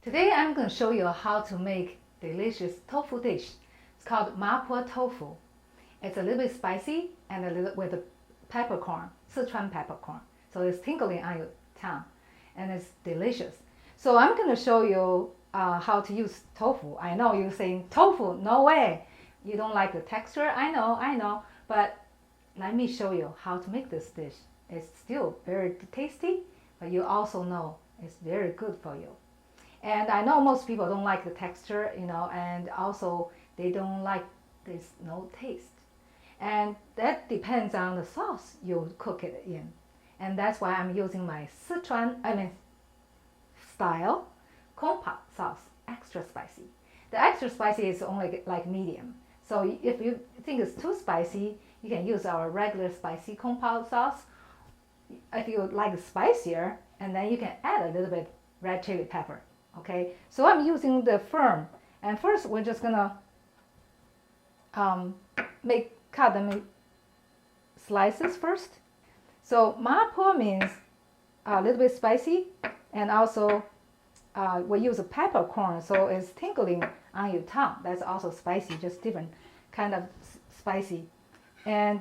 Today I'm going to show you how to make delicious tofu dish. It's called Mapo Tofu. It's a little bit spicy and a little with a peppercorn, Sichuan peppercorn. So it's tingling on your tongue and it's delicious. So I'm going to show you how to use tofu. I know you're saying tofu, no way. You don't like the texture, I know, but let me show you how to make this dish. It's still very tasty, but you also know it's very good for you. And I know most people don't like the texture, and also they don't like this no taste. And that depends on the sauce you cook it in. And that's why I'm using my style corn pot sauce, extra spicy. The extra spicy is only like medium. So if you think it's too spicy, you can use our regular spicy corn pot sauce. If you like spicier, and then you can add a little bit red chili pepper. Okay, so I'm using the firm, and first we're just gonna cut them in slices first. So mapo means a little bit spicy, and also we use a peppercorn, so it's tingling on your tongue. That's also spicy, just different kind of spicy. And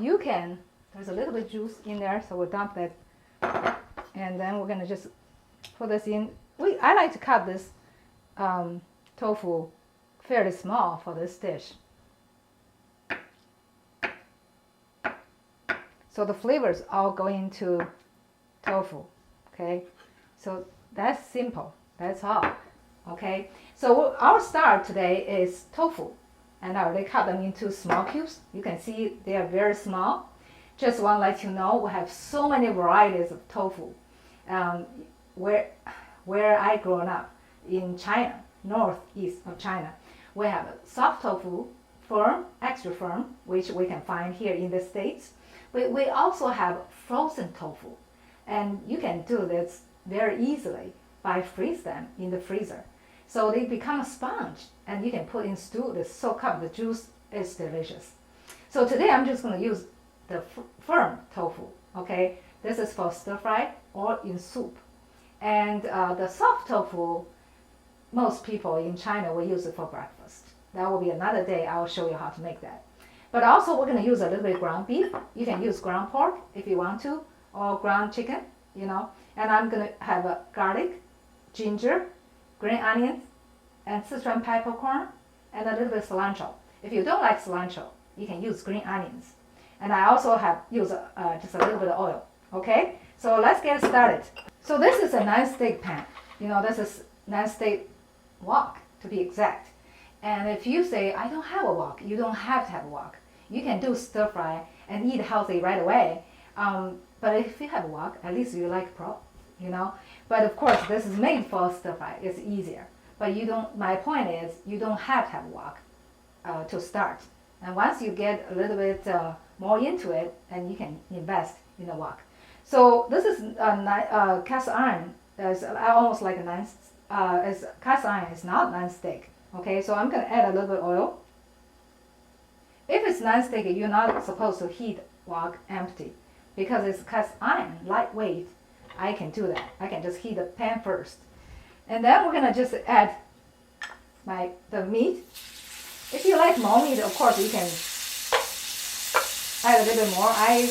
you can, there's a little bit juice in there, so we'll dump that, and then we're gonna just put this in. I like to cut this tofu fairly small for this dish, so the flavors all go into tofu. Okay, so that's simple, that's all. Okay, so our start today is tofu, and I already cut them into small cubes. You can see they are very small. Just want to let you know we have so many varieties of tofu. Where I grew up in China, northeast of China, we have soft tofu, firm, extra firm, which we can find here in the States. We also have frozen tofu, and you can do this very easily by freeze them in the freezer. So they become a sponge, and you can put in stew, they soak up the juice. It's delicious. So today I'm just going to use the firm tofu. Okay, this is for stir fry or in soup. And the soft tofu, most people in China will use it for breakfast. That will be another day. I will show you how to make that. But also we're going to use a little bit of ground beef. You can use ground pork if you want to, or ground chicken, And I'm going to have a garlic, ginger, green onions, and Sichuan peppercorn, and a little bit of cilantro. If you don't like cilantro, you can use green onions. And I also have used just a little bit of oil. Okay, so let's get started. So this is a non-stick pan. This is non-stick wok to be exact. And if you say, I don't have a wok, you don't have to have a wok. You can do stir fry and eat healthy right away. But if you have a wok, at least you like But of course, this is made for stir fry. It's easier. But my point is, you don't have to have a wok to start. And once you get a little bit more into it, and you can invest in a wok. So this is a cast iron. It's almost like cast iron is not non-stick. Okay, so I'm going to add a little bit of oil. If it's non-stick, you're not supposed to heat wok empty because it's cast iron, lightweight. I can do that. I can just heat the pan first. And then we're going to just add the meat. If you like more meat, of course, you can add a little bit more. I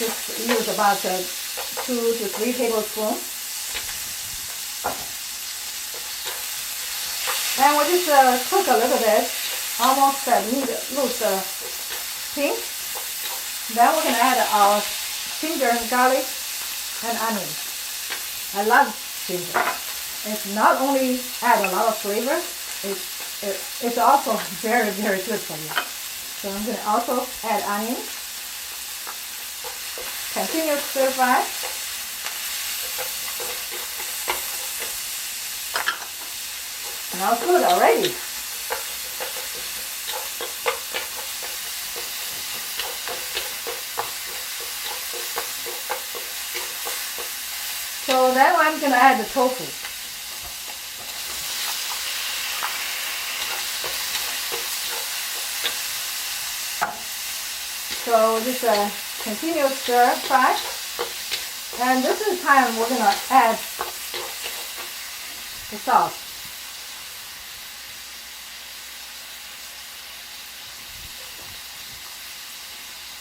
just use about 2 to 3 tablespoons. And we'll just cook a little bit, almost that meat looks pink. Then we're going to add our ginger and garlic and onions. I love ginger. It's not only add a lot of flavor, it's also very, very good for you. So I'm going to also add onions. Continue stir fry. Smells good already. So then I'm going to add the tofu. So just continue stir fry. And this is the time we're going to add the sauce.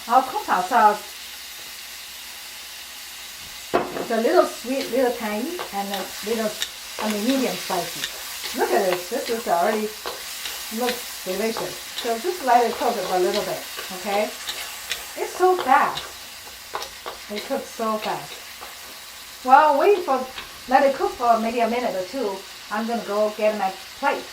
Our Kung-Pao sauce is a little sweet, little tangy, and a little, medium spicy. Look at this. This is already looks delicious. So just let it cook a little bit, okay? It's so fast. It cooks so fast. Well, let it cook for maybe a minute or two. I'm gonna go get my plate.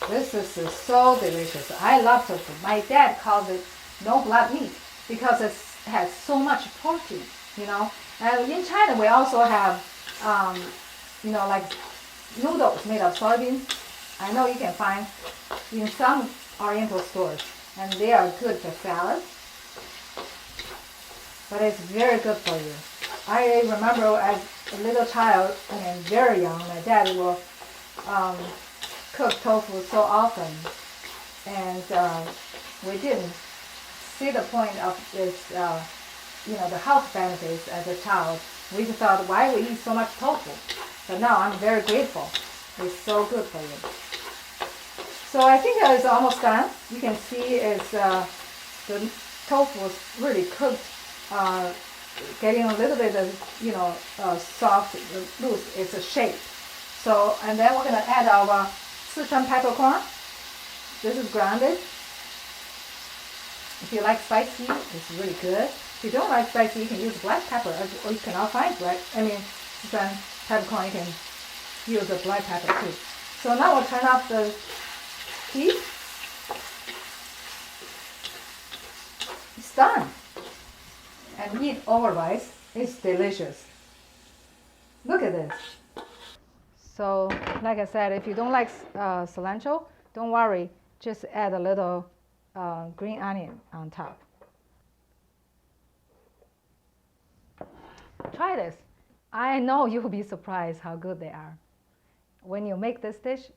This is so delicious. I love tofu. My dad calls it no blood meat because it has so much protein, And in China, we also have, like noodles made of soybeans. I know you can find in some Oriental stores, and they are good for salad. But it's very good for you. I remember as a little child, very young, my dad will cook tofu so often, and we didn't see the point of this, the health benefits as a child. We just thought, why we eat so much tofu? But now I'm very grateful. It's so good for you. So I think it's almost done. You can see the tofu is really cooked, getting a little bit of, soft, loose. It's a shape. So, and then we're gonna add our Sichuan peppercorn. This is grounded. If you like spicy, it's really good. If you don't like spicy, you can use black pepper, or you cannot find Sichuan peppercorn, you can use a black pepper too. So now we'll turn off the heat. It's done. And eat over rice. It's delicious. Look at this. So, like I said, if you don't like cilantro, don't worry. Just add a little green onion on top. Try this. I know you'll be surprised how good they are. When you make this dish,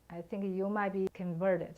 I think you might be converted.